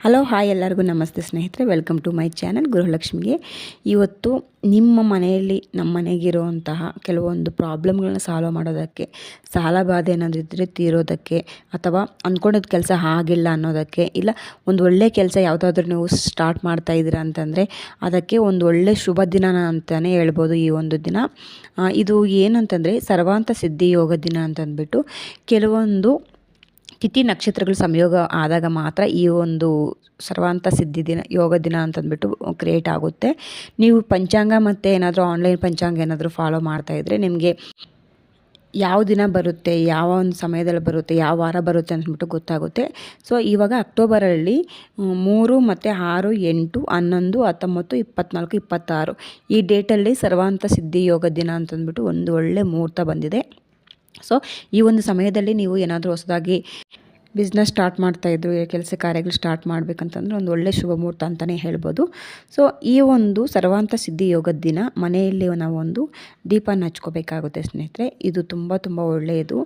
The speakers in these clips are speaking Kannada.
ಹಲೋ ಹಾಯ್ ಎಲ್ಲರಿಗೂ ನಮಸ್ತೆ ಸ್ನೇಹಿತರೆ, ವೆಲ್ಕಮ್ ಟು ಮೈ ಚಾನಲ್ ಗೃಹಲಕ್ಷ್ಮಿಗೆ. ಇವತ್ತು ನಿಮ್ಮ ಮನೆಯಲ್ಲಿ ನಮ್ಮ ಮನೆಗಿರುವಂತಹ ಕೆಲವೊಂದು ಪ್ರಾಬ್ಲಮ್ಗಳನ್ನ ಸಾಲ್ವ್ ಮಾಡೋದಕ್ಕೆ, ಸಾಲ ಬಾಧೆ ಏನಾದರೂ ಇದ್ದರೆ ತೀರೋದಕ್ಕೆ, ಅಥವಾ ಅಂದ್ಕೊಂಡಿದ್ದ ಕೆಲಸ ಆಗಿಲ್ಲ ಅನ್ನೋದಕ್ಕೆ, ಇಲ್ಲ ಒಂದು ಒಳ್ಳೆಯ ಕೆಲಸ ಯಾವುದಾದ್ರೂ ನೀವು ಸ್ಟಾರ್ಟ್ ಮಾಡ್ತಾ ಇದ್ದೀರಾ ಅಂತಂದರೆ ಅದಕ್ಕೆ ಒಂದು ಒಳ್ಳೆಯ ಶುಭ ದಿನ ಅಂತಲೇ ಹೇಳ್ಬೋದು. ಈ ಒಂದು ದಿನ ಇದು ಏನಂತಂದರೆ ಸರ್ವಾಂತ ಸಿದ್ಧಿ ಯೋಗ ದಿನ ಅಂತಂದ್ಬಿಟ್ಟು ಕೆಲವೊಂದು ತಿಥಿ ನಕ್ಷತ್ರಗಳು ಸಂಯೋಗ ಆದಾಗ ಮಾತ್ರ ಈ ಒಂದು ಸರ್ವಾಂತ ಸಿದ್ಧಿ ದಿನ ಯೋಗ ದಿನ ಅಂತಂದ್ಬಿಟ್ಟು ಕ್ರಿಯೇಟ್ ಆಗುತ್ತೆ. ನೀವು ಪಂಚಾಂಗ ಮತ್ತು ಏನಾದರೂ ಆನ್ಲೈನ್ ಪಂಚಾಂಗ ಏನಾದರೂ ಫಾಲೋ ಮಾಡ್ತಾಯಿದ್ರೆ ನಿಮಗೆ ಯಾವ ದಿನ ಬರುತ್ತೆ, ಯಾವ ಒಂದು ಸಮಯದಲ್ಲಿ ಬರುತ್ತೆ, ಯಾವ ವಾರ ಬರುತ್ತೆ ಅಂದ್ಬಿಟ್ಟು ಗೊತ್ತಾಗುತ್ತೆ. ಸೊ ಇವಾಗ ಅಕ್ಟೋಬರಲ್ಲಿ 3 ಮತ್ತು 6, 8, 11, 19, 24, 26 ಈ ಡೇಟಲ್ಲಿ ಸರ್ವಾಂತ ಸಿದ್ಧಿ ಯೋಗ ದಿನ ಅಂತಂದ್ಬಿಟ್ಟು ಒಂದು ಒಳ್ಳೆ ಮುಹೂರ್ತ ಬಂದಿದೆ. ಸೊ ಈ ಒಂದು ಸಮಯದಲ್ಲಿ ನೀವು ಏನಾದರೂ ಹೊಸದಾಗಿ ಬಿಸ್ನೆಸ್ ಸ್ಟಾರ್ಟ್ ಮಾಡ್ತಾಯಿದ್ರು, ಕೆಲಸ ಕಾರ್ಯಗಳು ಸ್ಟಾರ್ಟ್ ಮಾಡಬೇಕಂತಂದ್ರೆ ಒಂದು ಒಳ್ಳೆ ಶುಭ ಮುಹೂರ್ತ ಅಂತಲೇ ಹೇಳ್ಬೋದು. ಸೊ ಈ ಒಂದು ಸರ್ವಾಂತ ಸಿದ್ಧಿ ಯೋಗದ ದಿನ ಮನೆಯಲ್ಲಿ ನಾವು ಒಂದು ದೀಪನ ಹಚ್ಕೋಬೇಕಾಗುತ್ತೆ ಸ್ನೇಹಿತರೆ. ಇದು ತುಂಬ ಒಳ್ಳೆಯದು,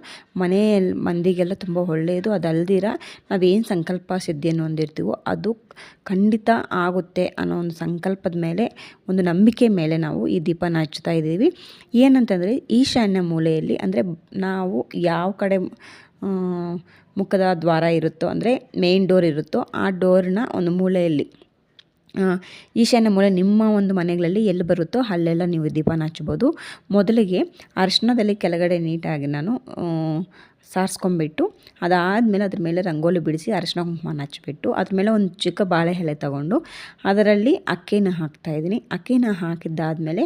ಮನೆಯಲ್ಲಿ ಮಂದಿಗೆಲ್ಲ ತುಂಬ ಒಳ್ಳೆಯದು. ಅದಲ್ದಿರ ನಾವೇನು ಸಂಕಲ್ಪ ಸಿದ್ಧಿಯನ್ನು ಹೊಂದಿರ್ತೀವೋ ಅದು ಖಂಡಿತ ಆಗುತ್ತೆ ಅನ್ನೋ ಒಂದು ಸಂಕಲ್ಪದ ಮೇಲೆ, ಒಂದು ನಂಬಿಕೆ ಮೇಲೆ ನಾವು ಈ ದೀಪನ ಹಚ್ತಾ ಇದ್ದೀವಿ. ಏನಂತಂದರೆ ಈಶಾನ್ಯ ಮೂಲೆಯಲ್ಲಿ, ಅಂದರೆ ನಾವು ಯಾವ ಕಡೆ ಮುಖದ ದ್ವಾರ ಇರುತ್ತೋ, ಅಂದರೆ ಮೇನ್ ಡೋರ್ ಇರುತ್ತೋ ಆ ಡೋರ್ನ ಒಂದು ಮೂಲೆಯಲ್ಲಿ, ಈಶಾನ್ಯ ಮೂಲೆ ನಿಮ್ಮ ಒಂದು ಮನೆಗಳಲ್ಲಿ ಎಲ್ಲಿ ಬರುತ್ತೋ ಅಲ್ಲೆಲ್ಲ ನೀವು ದೀಪನ ಹಚ್ಬೋದು. ಮೊದಲಿಗೆ ಅರಿಶಿಣದಲ್ಲಿ ಕೆಳಗಡೆ ನೀಟಾಗಿ ನಾನು ಸಾರಿಸ್ಕೊಂಬಿಟ್ಟು, ಅದಾದಮೇಲೆ ಅದ್ರ ಮೇಲೆ ರಂಗೋಲಿ ಬಿಡಿಸಿ ಅರಿಶಿಣ ಕುಂಕುಮನ ಹಚ್ಬಿಟ್ಟು, ಅದ್ರ ಮೇಲೆ ಒಂದು ಚಿಕ್ಕ ಬಾಳೆ ಎಲೆ ತಗೊಂಡು ಅದರಲ್ಲಿ ಅಕ್ಕಿನ ಹಾಕ್ತಾಯಿದ್ದೀನಿ. ಅಕ್ಕಿನ ಹಾಕಿದ್ದಾದಮೇಲೆ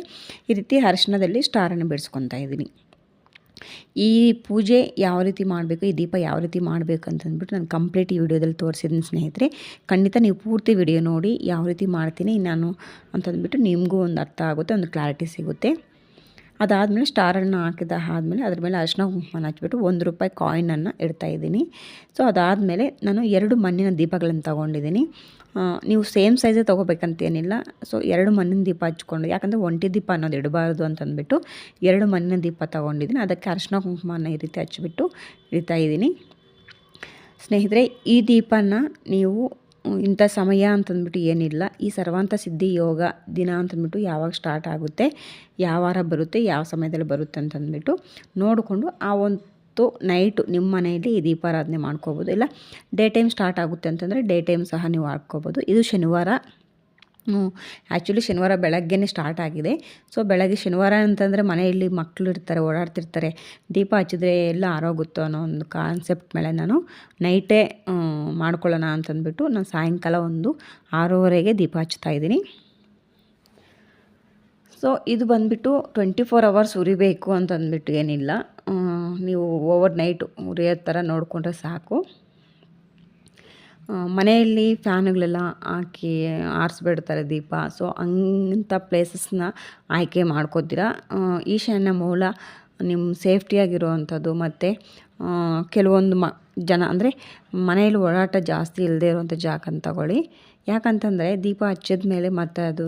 ಈ ರೀತಿ ಅರಿಶಿಣದಲ್ಲಿ ಸ್ಟಾರನ್ನು ಬಿಡಿಸ್ಕೊತಾ ಇದ್ದೀನಿ. ಈ ಪೂಜೆ ಯಾವ ರೀತಿ ಮಾಡಬೇಕು, ಈ ದೀಪ ಯಾವ ರೀತಿ ಮಾಡಬೇಕು ಅಂತಂದ್ಬಿಟ್ಟು ನಾನು ಕಂಪ್ಲೀಟ್ ಈ ವಿಡಿಯೋದಲ್ಲಿ ತೋರಿಸಿದ್ದೀನಿ ಸ್ನೇಹಿತರೆ. ಖಂಡಿತ ನೀವು ಪೂರ್ತಿ ವಿಡಿಯೋ ನೋಡಿ ಯಾವ ರೀತಿ ಮಾಡ್ತೀನಿ ನಾನು ಅಂತಂದ್ಬಿಟ್ಟು ನಿಮಗೂ ಒಂದು ಅರ್ಥ ಆಗುತ್ತೆ, ಒಂದು ಕ್ಲಾರಿಟಿ ಸಿಗುತ್ತೆ. ಅದಾದಮೇಲೆ ಸ್ಟಾರನ್ನು ಹಾಕಿದ ಆದಮೇಲೆ ಅದ್ರ ಮೇಲೆ ಅರಿಶಿಣ ಕುಂಕುಮನ ಹಚ್ಬಿಟ್ಟು ₹1 ಕಾಯಿನನ್ನು ಇಡ್ತಾಯಿದ್ದೀನಿ. ಸೊ ಅದಾದಮೇಲೆ ನಾನು 2 ಮಣ್ಣಿನ ದೀಪಗಳನ್ನು ತೊಗೊಂಡಿದ್ದೀನಿ. ನೀವು ಸೇಮ್ ಸೈಜೇ ತೊಗೋಬೇಕಂತೇನಿಲ್ಲ. ಸೊ 2 ಮಣ್ಣಿನ ದೀಪ ಹಚ್ಕೊಂಡು, ಯಾಕಂದರೆ ಒಂಟಿ ದೀಪ ಅನ್ನೋದು ಇಡಬಾರ್ದು ಅಂತಂದ್ಬಿಟ್ಟು 2 ಮಣ್ಣಿನ ದೀಪ ತೊಗೊಂಡಿದ್ದೀನಿ. ಅದಕ್ಕೆ ಅರಿಶಿಣ ಕುಂಕುಮನ ಈ ರೀತಿ ಹಚ್ಬಿಟ್ಟು ಇಡ್ತಾಯಿದ್ದೀನಿ. ಸ್ನೇಹಿತರೆ, ಈ ದೀಪನ ನೀವು ಇಂಥ ಸಮಯ ಅಂತಂದ್ಬಿಟ್ಟು ಏನಿಲ್ಲ, ಈ ಸರ್ವಾಂತ ಸಿದ್ಧಿ ಯೋಗ ದಿನ ಅಂತಂದ್ಬಿಟ್ಟು ಯಾವಾಗ ಸ್ಟಾರ್ಟ್ ಆಗುತ್ತೆ, ಯಾವ ವಾರ ಬರುತ್ತೆ, ಯಾವ ಸಮಯದಲ್ಲಿ ಬರುತ್ತೆ ಅಂತಂದ್ಬಿಟ್ಟು ನೋಡಿಕೊಂಡು ಆ ಒಂದು ನೈಟು ನಿಮ್ಮ ಮನೆಯಲ್ಲಿ ಈ ದೀಪಾರಾಧನೆ ಮಾಡ್ಕೋಬೋದು. ಇಲ್ಲ ಡೇ ಟೈಮ್ ಸ್ಟಾರ್ಟ್ ಆಗುತ್ತೆ ಅಂತಂದರೆ ಡೇ ಟೈಮ್ ಸಹ ನೀವು ಹಾಕ್ಕೋಬೋದು. ಇದು ಶನಿವಾರ, ಆ್ಯಕ್ಚುಲಿ ಶನಿವಾರ ಬೆಳಗ್ಗೆನೇ ಸ್ಟಾರ್ಟ್ ಆಗಿದೆ. ಸೊ ಬೆಳಗ್ಗೆ ಶನಿವಾರ ಅಂತಂದರೆ ಮನೆಯಲ್ಲಿ ಮಕ್ಕಳು ಇರ್ತಾರೆ, ಓಡಾಡ್ತಿರ್ತಾರೆ, ದೀಪ ಹಚ್ಚಿದ್ರೆ ಎಲ್ಲ ಆರೋಗುತ್ತೋ ಅನ್ನೋ ಒಂದು ಕಾನ್ಸೆಪ್ಟ್ ಮೇಲೆ ನಾನು ನೈಟೇ ಮಾಡ್ಕೊಳ್ಳೋಣ ಅಂತಂದ್ಬಿಟ್ಟು ನಾನು ಸಾಯಂಕಾಲ ಒಂದು 6:30ಗೆ ದೀಪ ಹಚ್ತಾಯಿದ್ದೀನಿ. ಸೊ ಇದು ಬಂದುಬಿಟ್ಟು 24 hours ಉರಿಬೇಕು ಅಂತಂದ್ಬಿಟ್ಟು ಏನಿಲ್ಲ, ನೀವು ಓವರ್ ನೈಟ್ ಉರಿಯೋ ಥರ ನೋಡಿಕೊಂಡ್ರೆ ಸಾಕು. ಮನೆಯಲ್ಲಿ ಫ್ಯಾನುಗಳೆಲ್ಲ ಹಾಕಿ ಆರಿಸ್ಬಿಡ್ತಾರೆ ದೀಪ. ಸೊ ಅಂಥ ಪ್ಲೇಸಸ್ನ ಆಯ್ಕೆ ಮಾಡ್ಕೋತೀರ. ಈಶಾನ್ಯ ಮೂಲ ನಿಮ್ಮ ಸೇಫ್ಟಿಯಾಗಿರುವಂಥದ್ದು, ಮತ್ತು ಕೆಲವೊಂದು ಜನ ಅಂದರೆ ಮನೆಯಲ್ಲಿ ಓಡಾಟ ಜಾಸ್ತಿ ಇಲ್ಲದೆ ಇರುವಂಥ ಜಾಗನ ತಗೊಳ್ಳಿ. ಯಾಕಂತಂದರೆ ದೀಪ ಹಚ್ಚಿದ ಮೇಲೆ ಮತ್ತು ಅದು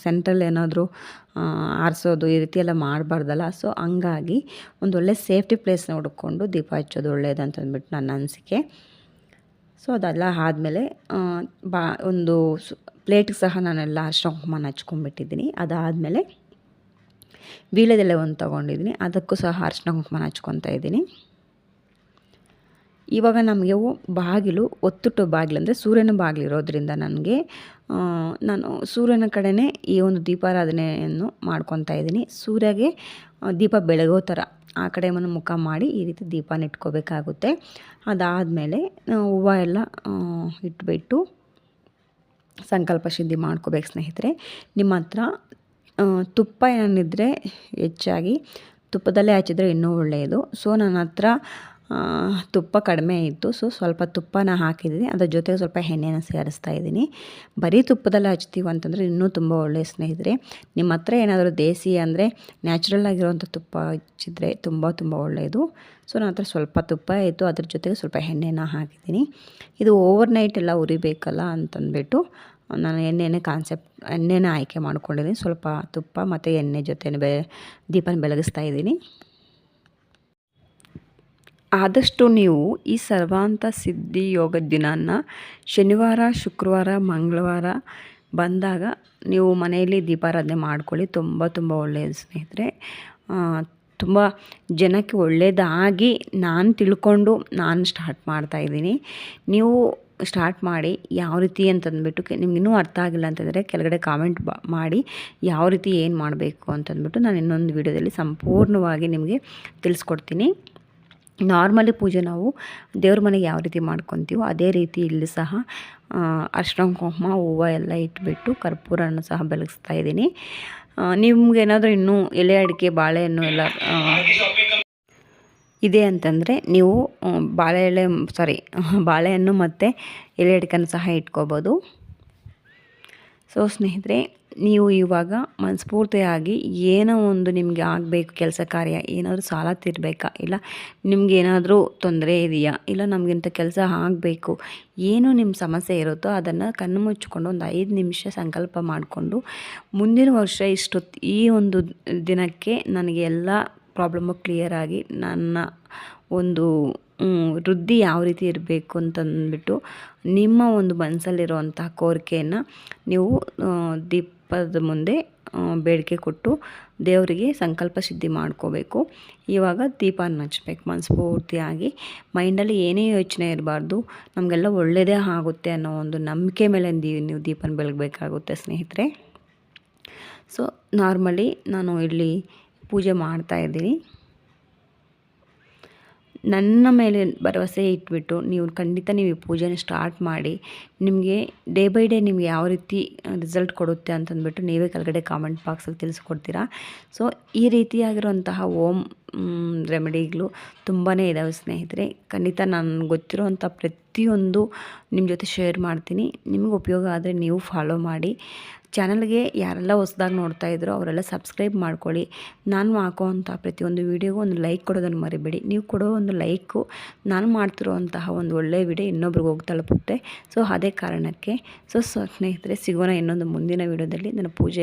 ಸೆಂಟ್ರಲ್ಲಿ ಏನಾದರೂ ಆರಿಸೋದು ಈ ರೀತಿ ಎಲ್ಲ ಮಾಡಬಾರ್ದಲ್ಲ. ಸೊ ಹಂಗಾಗಿ ಒಂದೊಳ್ಳೆ ಸೇಫ್ಟಿ ಪ್ಲೇಸ್ನ ಹುಡ್ಕೊಂಡು ದೀಪ ಹಚ್ಚೋದು ಒಳ್ಳೆಯದು ಅಂತಂದ್ಬಿಟ್ಟು ನನ್ನ ಅನಿಸಿಕೆ. ಸೊ ಅದೆಲ್ಲ ಆದಮೇಲೆ ಒಂದು ಪ್ಲೇಟ್ಗೆ ಸಹ ನಾನೆಲ್ಲ ಅರಿಶಿಣ ಕುಂಕುಮನ ಹಚ್ಕೊಂಡ್ಬಿಟ್ಟಿದ್ದೀನಿ. ಅದಾದಮೇಲೆ ವೀಳ್ಯದೆಲೆ ಒಂದು ತೊಗೊಂಡಿದ್ದೀನಿ, ಅದಕ್ಕೂ ಸಹ ಅರಿಶಿಣ ಕುಂಕುಮನ ಹಚ್ಕೊತಾ ಇದ್ದೀನಿ. ಇವಾಗ ನಮಗೆ ಬಾಗಿಲು ಒತ್ತುಟ್ಟು ಬಾಗಿಲು, ಅಂದರೆ ಸೂರ್ಯನ ಬಾಗಿಲಿರೋದ್ರಿಂದ ನಾನು ಸೂರ್ಯನ ಕಡೆಯೇ ಈ ಒಂದು ದೀಪಾರಾಧನೆಯನ್ನು ಮಾಡ್ಕೊತಾ ಇದ್ದೀನಿ. ಸೂರ್ಯಗೆ ದೀಪ ಬೆಳಗೋ ಥರ ಆ ಕಡೆ ಮುಖ ಮಾಡಿ ಈ ರೀತಿ ದೀಪನ ಇಟ್ಕೋಬೇಕಾಗುತ್ತೆ. ಅದಾದಮೇಲೆ ಹೂವು ಎಲ್ಲ ಇಟ್ಬಿಟ್ಟು ಸಂಕಲ್ಪ ಸಿದ್ಧಿ ಮಾಡ್ಕೋಬೇಕು ಸ್ನೇಹಿತರೆ. ನಿಮ್ಮ ಹತ್ರ ತುಪ್ಪ ಏನಿದ್ರೆ ಹೆಚ್ಚಾಗಿ ತುಪ್ಪದಲ್ಲೇ ಹಚ್ಚಿದ್ರೆ ಇನ್ನೂ ಒಳ್ಳೆಯದು. ಸೊ ನನ್ನ ಹತ್ರ ತುಪ್ಪ ಕಡಿಮೆ ಇತ್ತು, ಸೊ ಸ್ವಲ್ಪ ತುಪ್ಪನ ಹಾಕಿದ್ದೀನಿ. ಅದ್ರ ಜೊತೆಗೆ ಸ್ವಲ್ಪ ಎಣ್ಣೆನ ಸೇರಿಸ್ತಾ ಇದ್ದೀನಿ. ಬರೀ ತುಪ್ಪದಲ್ಲೇ ಹಚ್ತೀವಿ ಅಂತಂದರೆ ಇನ್ನೂ ತುಂಬ ಒಳ್ಳೆಯ ಸ್ನೇಹಿತರೆ. ನಿಮ್ಮ ಹತ್ರ ಏನಾದರೂ ದೇಸಿ ಅಂದರೆ ನ್ಯಾಚುರಲ್ ಆಗಿರುವಂಥ ತುಪ್ಪ ಹಚ್ಚಿದ್ರೆ ತುಂಬ ಒಳ್ಳೆಯದು. ಸೊ ನನ್ನ ಹತ್ರ ಸ್ವಲ್ಪ ತುಪ್ಪ ಇತ್ತು, ಅದ್ರ ಜೊತೆಗೆ ಸ್ವಲ್ಪ ಎಣ್ಣೆನ ಹಾಕಿದ್ದೀನಿ. ಇದು ಓವರ್ ನೈಟ್ ಎಲ್ಲ ಉರಿಬೇಕಲ್ಲ ಅಂತಂದ್ಬಿಟ್ಟು ನಾನು ಎಣ್ಣೆನ ಆಯ್ಕೆ ಮಾಡ್ಕೊಂಡಿದ್ದೀನಿ. ಸ್ವಲ್ಪ ತುಪ್ಪ ಮತ್ತು ಎಣ್ಣೆ ಜೊತೆ ದೀಪನ ಬೆಳಗಿಸ್ತಾ ಇದ್ದೀನಿ. ಆದಷ್ಟು ನೀವು ಈ ಸರ್ವಾಂತ ಸಿದ್ಧಿ ಯೋಗದ ದಿನನ ಶನಿವಾರ, ಶುಕ್ರವಾರ, ಮಂಗಳವಾರ ಬಂದಾಗ ನೀವು ಮನೆಯಲ್ಲಿ ದೀಪಾರಾಧನೆ ಮಾಡ್ಕೊಳ್ಳಿ. ತುಂಬ ಒಳ್ಳೆಯದು ಸ್ನೇಹಿತರೆ. ತುಂಬ ಜನಕ್ಕೆ ಒಳ್ಳೆಯದಾಗಿ ನಾನು ತಿಳ್ಕೊಂಡು ನಾನು ಸ್ಟಾರ್ಟ್ ಮಾಡ್ತಾಯಿದ್ದೀನಿ. ನೀವು ಸ್ಟಾರ್ಟ್ ಮಾಡಿ ಯಾವ ರೀತಿ ಅಂತಂದ್ಬಿಟ್ಟು ನಿಮ್ಗೆ ಇನ್ನೂ ಅರ್ಥ ಆಗಿಲ್ಲ ಅಂತಂದರೆ ಕೆಳಗಡೆ ಕಾಮೆಂಟ್ ಮಾಡಿ ಯಾವ ರೀತಿ ಏನು ಮಾಡಬೇಕು ಅಂತಂದ್ಬಿಟ್ಟು ನಾನು ಇನ್ನೊಂದು ವಿಡಿಯೋದಲ್ಲಿ ಸಂಪೂರ್ಣವಾಗಿ ನಿಮಗೆ ತಿಳಿಸ್ಕೊಡ್ತೀನಿ. ನಾರ್ಮಲಿ ಪೂಜೆ ನಾವು ದೇವ್ರ ಮನೆಗೆ ಯಾವ ರೀತಿ ಮಾಡ್ಕೊತೀವೋ ಅದೇ ರೀತಿ ಇಲ್ಲಿ ಸಹ ಅರಿಶಿನ ಕುಂಕುಮ ಹೂವು ಎಲ್ಲ ಇಟ್ಬಿಟ್ಟು ಕರ್ಪೂರನ ಸಹ ಬೆಳಗಿಸ್ತಾ ಇದ್ದೀನಿ. ನಿಮ್ಗೇನಾದರೂ ಇನ್ನೂ ಎಲೆ ಅಡಿಕೆ ಬಾಳೆಹಣ್ಣು ಎಲ್ಲ ಇದೆ ಅಂತಂದರೆ ನೀವು ಬಾಳೆಹಣ್ಣು ಮತ್ತು ಎಲೆ ಅಡಿಕೆನ ಸಹ ಇಟ್ಕೋಬೋದು. ಸೊ ಸ್ನೇಹಿತರೆ, ನೀವು ಇವಾಗ ಮನಸ್ಫೂರ್ತಿಯಾಗಿ ಏನೋ ಒಂದು ನಿಮಗೆ ಆಗಬೇಕು, ಕೆಲಸ ಕಾರ್ಯ ಏನಾದರೂ ಸಾಲ ತೀರಬೇಕಾ, ಇಲ್ಲ ನಿಮಗೇನಾದರೂ ತೊಂದರೆ ಇದೆಯಾ, ಇಲ್ಲ ನಮಗಿಂತ ಕೆಲಸ ಆಗಬೇಕು, ಏನು ನಿಮ್ಮ ಸಮಸ್ಯೆ ಇರುತ್ತೋ ಅದನ್ನು ಕಣ್ಣು ಮುಚ್ಕೊಂಡು ಒಂದು 5 ನಿಮಿಷ ಸಂಕಲ್ಪ ಮಾಡಿಕೊಂಡು ಮುಂದಿನ ವರ್ಷ ಈ ಒಂದು ದಿನಕ್ಕೆ ನನಗೆ ಎಲ್ಲ ಪ್ರಾಬ್ಲಮ್ಮು ಕ್ಲಿಯರಾಗಿ ನನ್ನ ಒಂದು ವೃದ್ಧಿ ಯಾವ ರೀತಿ ಇರಬೇಕು ಅಂತಂದ್ಬಿಟ್ಟು ನಿಮ್ಮ ಒಂದು ಮನಸ್ಸಲ್ಲಿರುವಂಥ ಕೋರಿಕೆಯನ್ನು ನೀವು ದೀಪದ ಮುಂದೆ ಬೇಡಿಕೆ ಕೊಟ್ಟು ದೇವರಿಗೆ ಸಂಕಲ್ಪ ಸಿದ್ಧಿ ಮಾಡ್ಕೋಬೇಕು. ಇವಾಗ ದೀಪನ ಹಚ್ಬೇಕು ಮನಸ್ಫೂರ್ತಿಯಾಗಿ. ಮೈಂಡಲ್ಲಿ ಏನೇ ಯೋಚನೆ ಇರಬಾರ್ದು, ನಮಗೆಲ್ಲ ಒಳ್ಳೆಯದೇ ಆಗುತ್ತೆ ಅನ್ನೋ ಒಂದು ನಂಬಿಕೆ ಮೇಲೆ ನೀವು ದೀಪನ ಬೆಳಗಬೇಕಾಗುತ್ತೆ ಸ್ನೇಹಿತರೆ. ಸೊ ನಾರ್ಮಲಿ ನಾನು ಇಲ್ಲಿ ಪೂಜೆ ಮಾಡ್ತಾಯಿದ್ದೀನಿ. ನನ್ನ ಮೇಲೆ ಭರವಸೆ ಇಟ್ಬಿಟ್ಟು ನೀವು ಖಂಡಿತ ನೀವು ಈ ಪೂಜೆನ ಸ್ಟಾರ್ಟ್ ಮಾಡಿ. ನಿಮಗೆ ಡೇ ಬೈ ಡೇ ನಿಮ್ಗೆ ಯಾವ ರೀತಿ ರಿಸಲ್ಟ್ ಕೊಡುತ್ತೆ ಅಂತಂದ್ಬಿಟ್ಟು ನೀವೇ ಕೆಳಗಡೆ ಕಾಮೆಂಟ್ ಬಾಕ್ಸಲ್ಲಿ ತಿಳಿಸ್ಕೊಡ್ತೀರಾ. ಸೊ ಈ ರೀತಿಯಾಗಿರುವಂತಹ ಓಮ್ ರೆಮಿಡಿಗಳು ತುಂಬಾ ಇದ್ದಾವೆ ಸ್ನೇಹಿತರೆ. ಖಂಡಿತ ನಾನು ಗೊತ್ತಿರೋವಂಥ ಪ್ರತಿಯೊಂದು ನಿಮ್ಮ ಜೊತೆ ಶೇರ್ ಮಾಡ್ತೀನಿ. ನಿಮಗೆ ಉಪಯೋಗ ಆದರೆ ನೀವು ಫಾಲೋ ಮಾಡಿ. ಚಾನಲ್ಗೆ ಯಾರೆಲ್ಲ ಹೊಸದಾಗಿ ನೋಡ್ತಾ ಇದ್ರೋ ಅವರೆಲ್ಲ ಸಬ್ಸ್ಕ್ರೈಬ್ ಮಾಡ್ಕೊಳ್ಳಿ. ನಾನು ಹಾಕೋವಂಥ ಪ್ರತಿಯೊಂದು ವೀಡಿಯೋಗೂ ಒಂದು ಲೈಕ್ ಕೊಡೋದನ್ನು ಮರಿಬೇಡಿ. ನೀವು ಕೊಡೋ ಒಂದು ಲೈಕು ನಾನು ಮಾಡ್ತಿರೋವಂತಹ ಒಂದು ಒಳ್ಳೆಯ ವಿಡಿಯೋ ಇನ್ನೊಬ್ರಿಗೆ ಹೋಗಿ ತಲುಪುತ್ತೆ. ಸೊ ಅದೇ ಕಾರಣಕ್ಕೆ ಸ್ನೇಹಿತರೆ, ಸಿಗೋಣ ಇನ್ನೊಂದು ಮುಂದಿನ ವೀಡಿಯೋದಲ್ಲಿ. ನನ್ನ ಪೂಜೆ